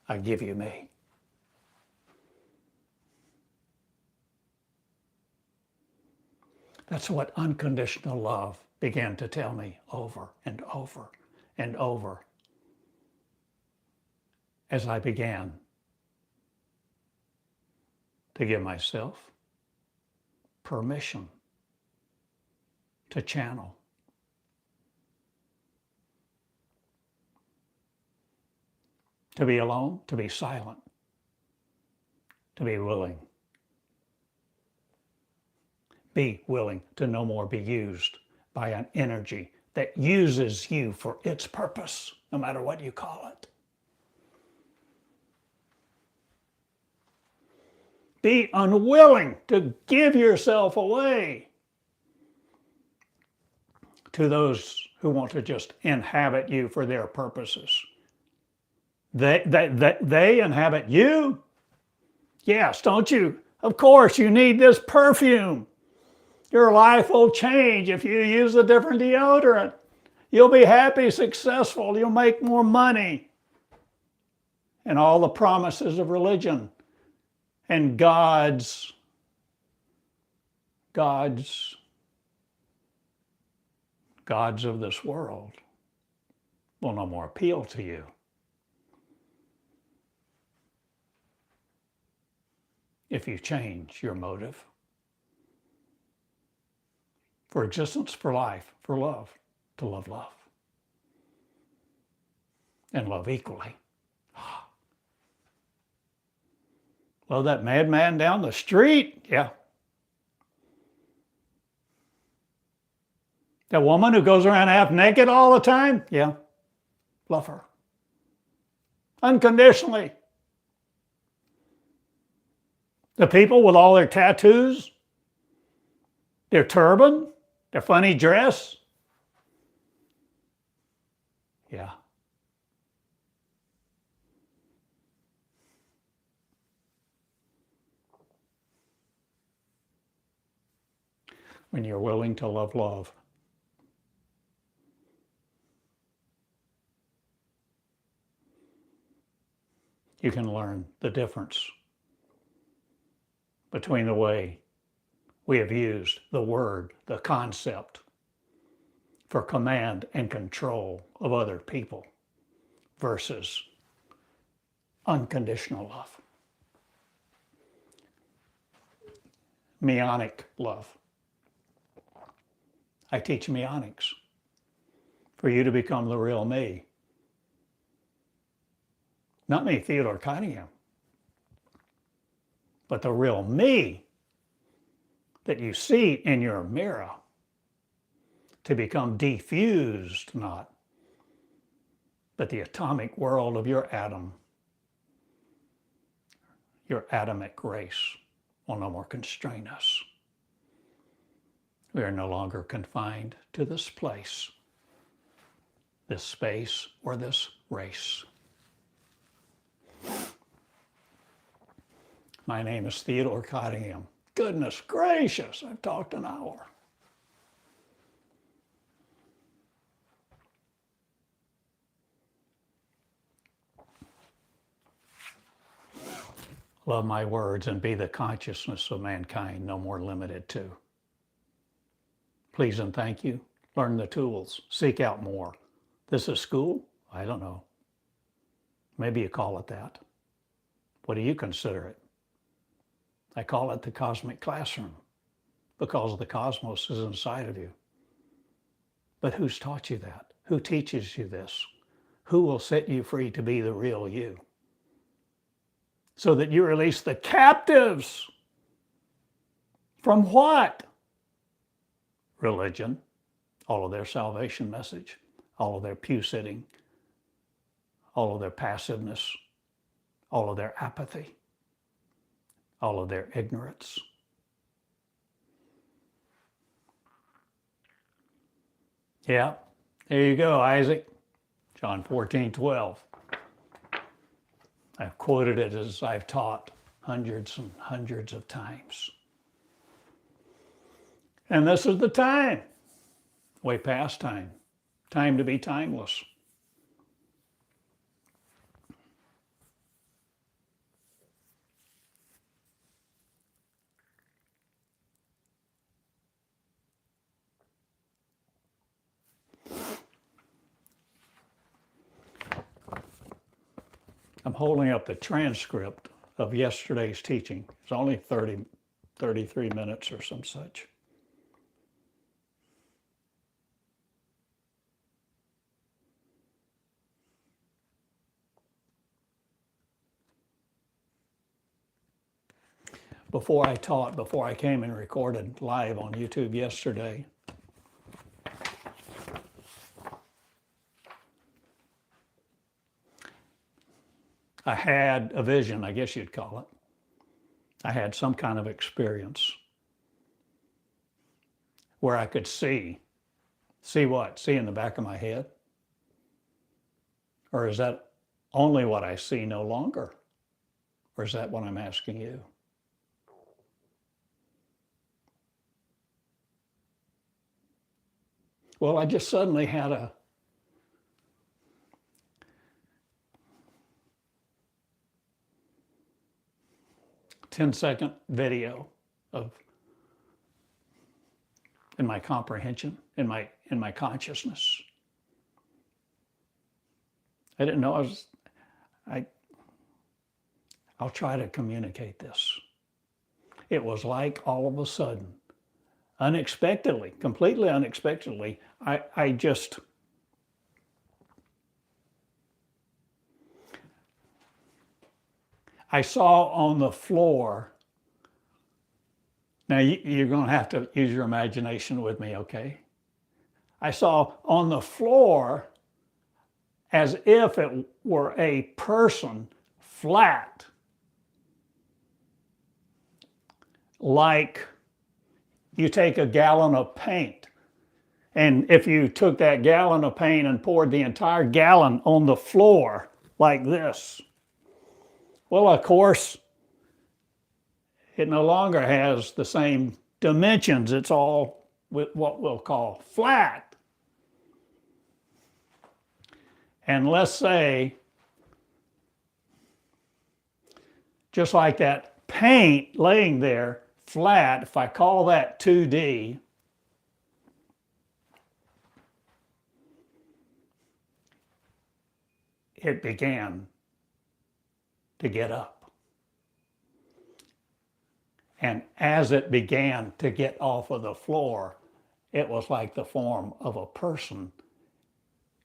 I give you me. That's what unconditional love began to tell me over and over and over as I began to give myself permission to channel, to be alone, to be silent, to be willing. Be willing to no more be used by an energy that uses you for its purpose, no matter what you call it. Be unwilling to give yourself away to those who want to just inhabit you for their purposes. They inhabit you? Yes, don't you? Of course, you need this perfume. Your life will change if you use a different deodorant. You'll be happy, successful, you'll make more money. And all the promises of religion and gods of this world will no more appeal to you. If you change your motive for existence, for life, for love, to love love, and love equally. Love that madman down the street? Yeah. That woman who goes around half naked all the time? Yeah. Love her. Unconditionally. The people with all their tattoos, their turban, their funny dress? Yeah. When you're willing to love love, you can learn the difference between the way we have used the word, the concept, for command and control of other people versus unconditional love. Meonic love. I teach meonics for you to become the real me. Not me, Theodore Cunningham, but the real me that you see in your mirror, to become defused, not, but the atomic world of your atom, your atomic race will no more constrain us. We are no longer confined to this place, this space, or this race. My name is Theodore Cottingham. Goodness gracious, I've talked an hour. Love my words and be the consciousness of mankind, no more limited to. Please and thank you. Learn the tools. Seek out more. This is school? I don't know. Maybe you call it that. What do you consider it? I call it the cosmic classroom because the cosmos is inside of you. But who's taught you that? Who teaches you this? Who will set you free to be the real you? So that you release the captives. From what? Religion, all of their salvation message, all of their pew sitting, all of their passiveness, all of their apathy, all of their ignorance. Yeah, there you go, Isaac. John 14:12. I've quoted it as I've taught hundreds and hundreds of times. And this is the time, way past time, time to be timeless. I'm holding up the transcript of yesterday's teaching. It's only 33 minutes or some such. Before I came and recorded live on YouTube yesterday, I had a vision, I guess you'd call it. I had some kind of experience where I could see what? See in the back of my head? Or is that only what I see no longer? Or is that what I'm asking you? Well, I just suddenly had a 10-second video in my comprehension, in my consciousness. I didn't know I'll try to communicate this. It was like all of a sudden, unexpectedly, completely unexpectedly, I saw on the floor. Now you're going to have to use your imagination with me, okay? I saw on the floor, as if it were a person, flat, like you take a gallon of paint, and if you took that gallon of paint and poured the entire gallon on the floor like this, well, of course, it no longer has the same dimensions. It's all with what we'll call flat. And let's say, just like that paint laying there flat, if I call that 2D, it began to get up. And as it began to get off of the floor, it was like the form of a person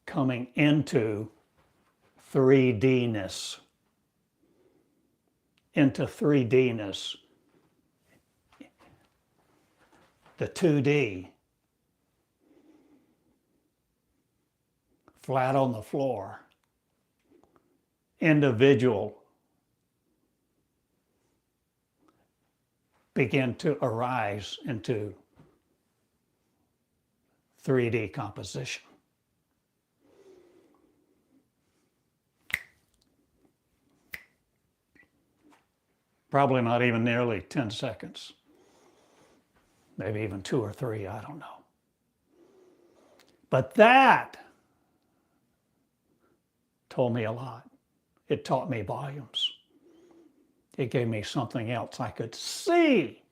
coming into 3D-ness. Into 3D-ness. The 2D. Flat on the floor. Individual begin to arise into 3D composition. Probably not even nearly 10 seconds. Maybe even 2 or 3, I don't know. But that told me a lot. It taught me volumes. It gave me something else I could see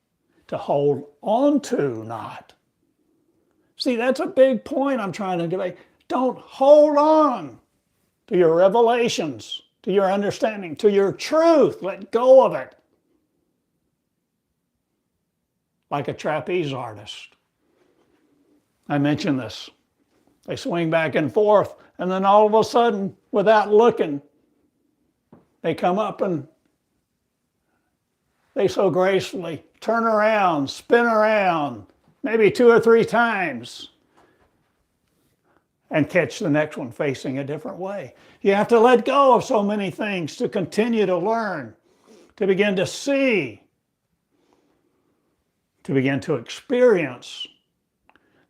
to hold on to, not. See, that's a big point I'm trying to make. Don't hold on to your revelations, to your understanding, to your truth. Let go of it. Like a trapeze artist. I mentioned this. They swing back and forth, and then all of a sudden, without looking, they come up and they so gracefully turn around, spin around, maybe 2 or 3 times. and catch the next one facing a different way. You have to let go of so many things to continue to learn, to begin to see, to begin to experience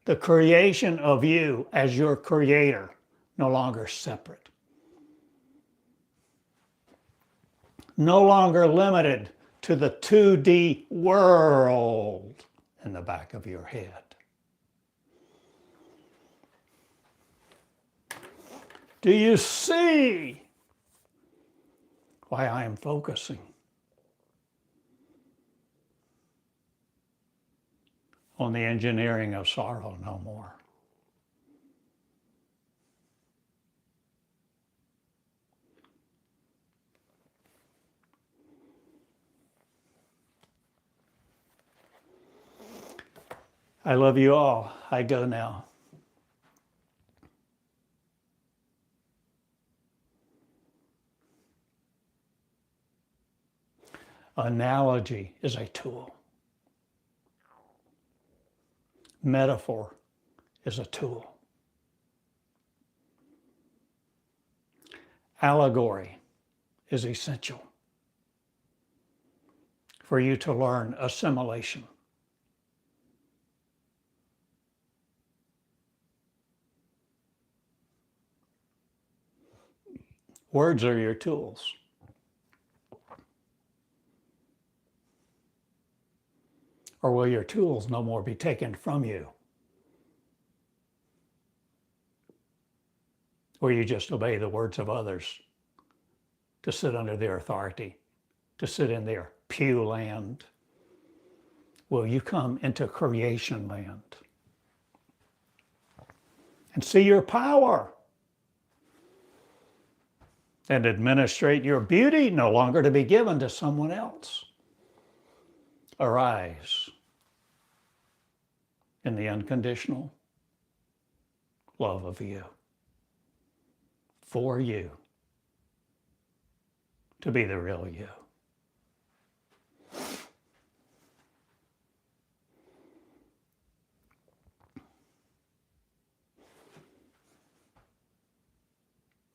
the creation of you as your creator, no longer separate, no longer limited to the 2D world in the back of your head. Do you see why I am focusing on the engineering of sorrow no more? I love you all. I go now. Analogy is a tool. Metaphor is a tool. Allegory is essential for you to learn assimilation. Words are your tools. Or will your tools no more be taken from you? Or you just obey the words of others to sit under their authority, to sit in their pew land? Will you come into creation land and see your power and administrate your beauty, no longer to be given to someone else? Arise in the unconditional love of you, for you, to be the real you.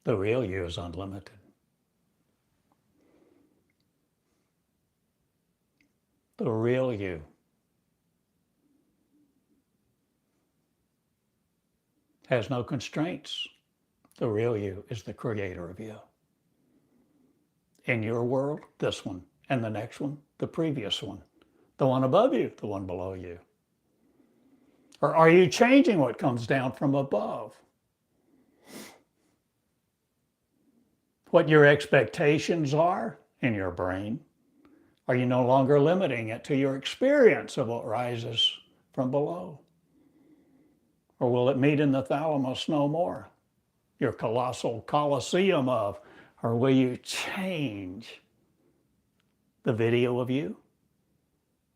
The real you is unlimited. The real you has no constraints. The real you is the creator of you. In your world, this one, and the next one, the previous one, the one above you, the one below you. Or are you changing what comes down from above? What your expectations are in your brain? Are you no longer limiting it to your experience of what rises from below? Or will it meet in the thalamus no more? Your colossal coliseum of, or will you change the video of you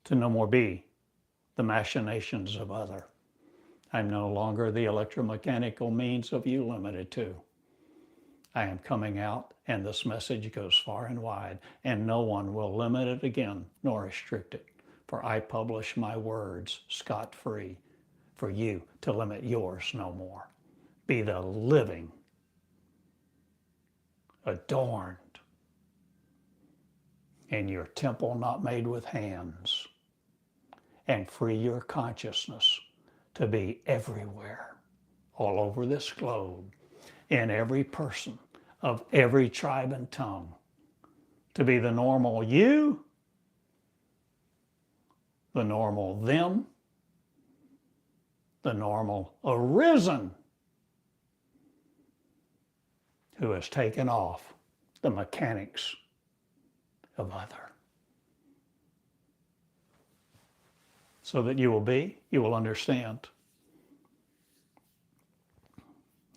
to no more be the machinations of other? I'm no longer the electromechanical means of you limited to. I am coming out, and this message goes far and wide, and no one will limit it again, nor restrict it. For I publish my words scot-free for you to limit yours no more. Be the living, adorned, in your temple not made with hands, and free your consciousness to be everywhere, all over this globe, in every person of every tribe and tongue, to be the normal you, the normal them, the normal arisen, who has taken off the mechanics of other. So that you will understand.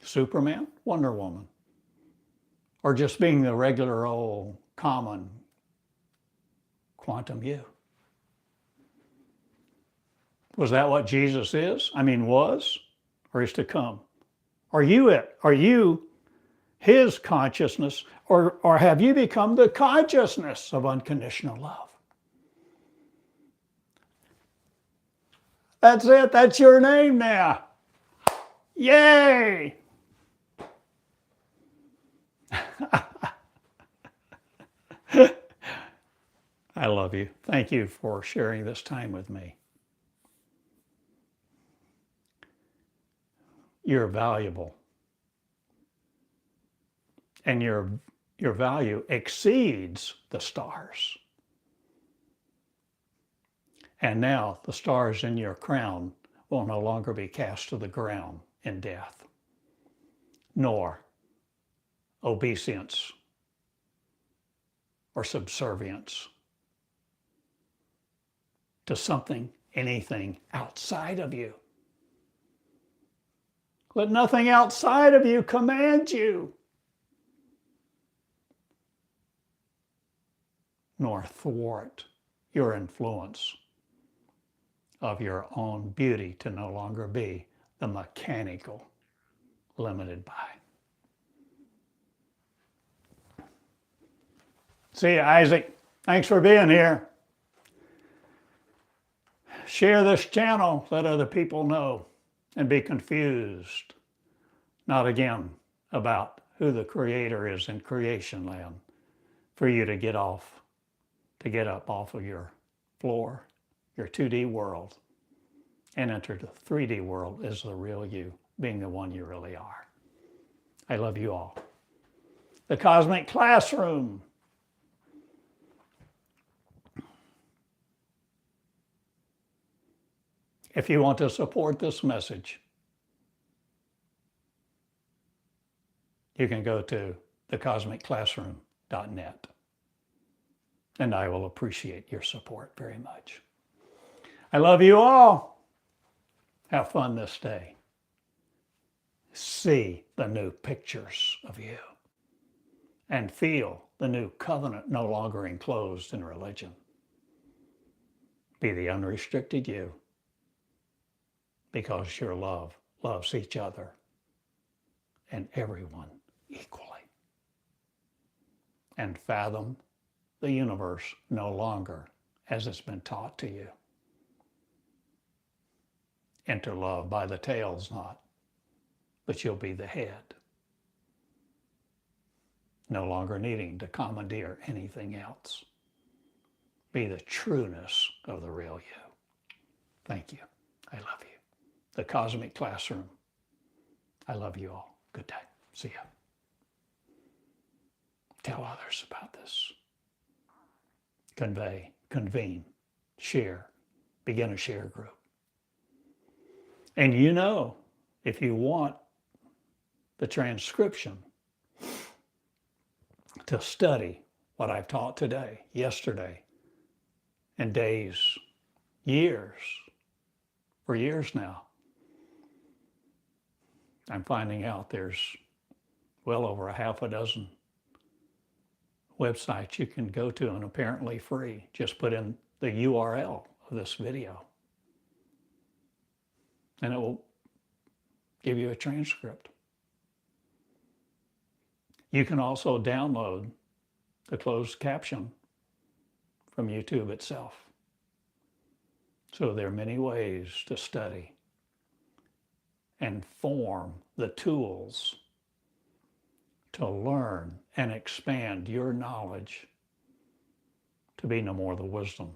Superman, Wonder Woman, or just being the regular old common quantum you. Was that what Jesus is? Was, or is to come? Are you it? Are you his consciousness, or have you become the consciousness of unconditional love? That's it. That's your name now. Yay! I love you. Thank you for sharing this time with me. You're valuable. And your value exceeds the stars. And now the stars in your crown will no longer be cast to the ground in death, nor obeisance or subservience to something, anything outside of you. Let nothing outside of you command you, nor thwart your influence of your own beauty to no longer be the mechanical, limited by. See you, Isaac. Thanks for being here. Share this channel, let other people know, and be confused, not again about who the Creator is in creation land, for you to get up off of your floor, your 2D world, and enter the 3D world as the real you, being the one you really are. I love you all. The Cosmic Classroom. If you want to support this message, you can go to thecosmicclassroom.net, and I will appreciate your support very much. I love you all. Have fun this day. See the new pictures of you and feel the new covenant no longer enclosed in religion. Be the unrestricted you, because your love loves each other and everyone equally. And fathom the universe no longer as it's been taught to you. Enter love by the tails not, but you'll be the head. No longer needing to commandeer anything else. Be the trueness of the real you. Thank you. I love you. The Cosmic Classroom. I love you all. Good day. See ya. Tell others about this. Convey, convene, share, begin a share group. And you know, if you want the transcription to study what I've taught today, yesterday, and days, years, for years now, I'm finding out there's well over a half a dozen websites you can go to, and apparently free. Just put in the URL of this video, and it will give you a transcript. You can also download the closed caption from YouTube itself. So there are many ways to study and form the tools to learn and expand your knowledge to be no more the wisdom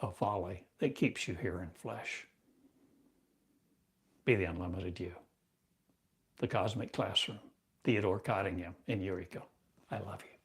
of folly that keeps you here in flesh. Be the unlimited you. The Cosmic Classroom. Theodore Cottingham in Eureka. I love you.